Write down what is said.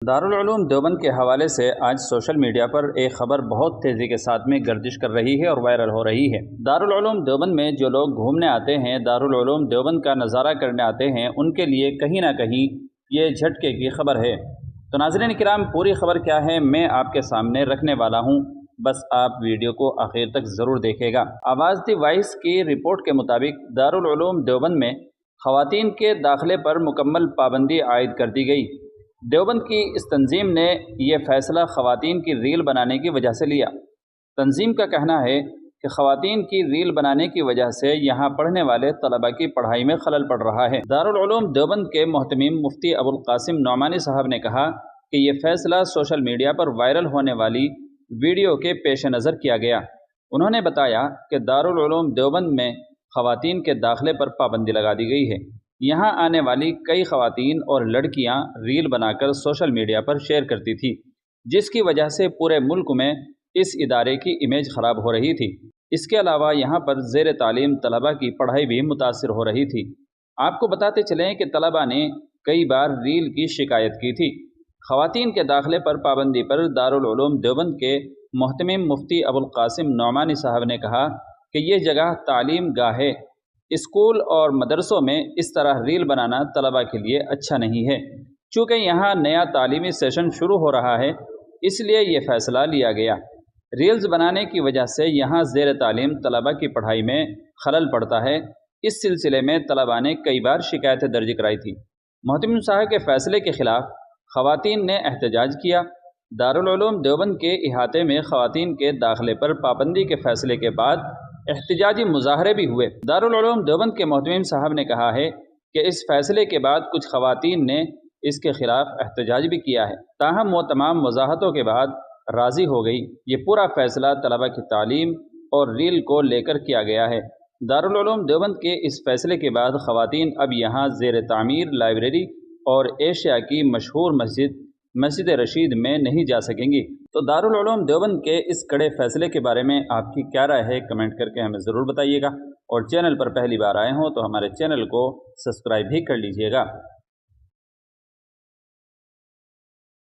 دارالعلوم دیوبند کے حوالے سے آج سوشل میڈیا پر ایک خبر بہت تیزی کے ساتھ میں گردش کر رہی ہے اور وائرل ہو رہی ہے۔ دارالعلوم دیوبند میں جو لوگ گھومنے آتے ہیں، دارالعلوم دیوبند کا نظارہ کرنے آتے ہیں، ان کے لیے کہیں نہ کہیں یہ جھٹکے کی خبر ہے۔ تو ناظرین کرام، پوری خبر کیا ہے میں آپ کے سامنے رکھنے والا ہوں، بس آپ ویڈیو کو آخر تک ضرور دیکھیں گا۔ آواز دی وائس کی رپورٹ کے مطابق دارالعلوم دیوبند میں خواتین کے داخلے پر مکمل پابندی عائد کر دی گئی۔ دیوبند کی اس تنظیم نے یہ فیصلہ خواتین کی ریل بنانے کی وجہ سے لیا۔ تنظیم کا کہنا ہے کہ خواتین کی ریل بنانے کی وجہ سے یہاں پڑھنے والے طلباء کی پڑھائی میں خلل پڑ رہا ہے۔ دارالعلوم دیوبند کے محتمم مفتی ابوالقاسم نعمانی صاحب نے کہا کہ یہ فیصلہ سوشل میڈیا پر وائرل ہونے والی ویڈیو کے پیش نظر کیا گیا۔ انہوں نے بتایا کہ دارالعلوم دیوبند میں خواتین کے داخلے پر پابندی لگا دی گئی ہے۔ یہاں آنے والی کئی خواتین اور لڑکیاں ریل بنا کر سوشل میڈیا پر شیئر کرتی تھی، جس کی وجہ سے پورے ملک میں اس ادارے کی امیج خراب ہو رہی تھی۔ اس کے علاوہ یہاں پر زیر تعلیم طلباء کی پڑھائی بھی متاثر ہو رہی تھی۔ آپ کو بتاتے چلیں کہ طلباء نے کئی بار ریل کی شکایت کی تھی۔ خواتین کے داخلے پر پابندی پر دارالعلوم دیوبند کے محتمم مفتی ابوالقاسم نعمانی صاحب نے کہا کہ یہ جگہ تعلیم گاہ ہے۔ اسکول اور مدرسوں میں اس طرح ریل بنانا طلباء کے لیے اچھا نہیں ہے۔ چونکہ یہاں نیا تعلیمی سیشن شروع ہو رہا ہے، اس لیے یہ فیصلہ لیا گیا۔ ریلز بنانے کی وجہ سے یہاں زیر تعلیم طلباء کی پڑھائی میں خلل پڑتا ہے۔ اس سلسلے میں طلباء نے کئی بار شکایتیں درج کرائی تھی۔ محتمم صاحب کے فیصلے کے خلاف خواتین نے احتجاج کیا۔ دارالعلوم دیوبند کے احاطے میں خواتین کے داخلے پر پابندی کے فیصلے کے بعد احتجاجی مظاہرے بھی ہوئے۔ دارالعلوم دیوبند کے محتمم صاحب نے کہا ہے کہ اس فیصلے کے بعد کچھ خواتین نے اس کے خلاف احتجاج بھی کیا ہے، تاہم وہ تمام وضاحتوں کے بعد راضی ہو گئی۔ یہ پورا فیصلہ طلباء کی تعلیم اور ریل کو لے کر کیا گیا ہے۔ دارالعلوم دیوبند کے اس فیصلے کے بعد خواتین اب یہاں زیر تعمیر لائبریری اور ایشیا کی مشہور مسجد رشید میں نہیں جا سکیں گی۔ تو دارالعلوم دیوبند کے اس کڑے فیصلے کے بارے میں آپ کی کیا رائے ہے، کمنٹ کر کے ہمیں ضرور بتائیے گا، اور چینل پر پہلی بار آئے ہوں تو ہمارے چینل کو سبسکرائب بھی کر لیجیے گا۔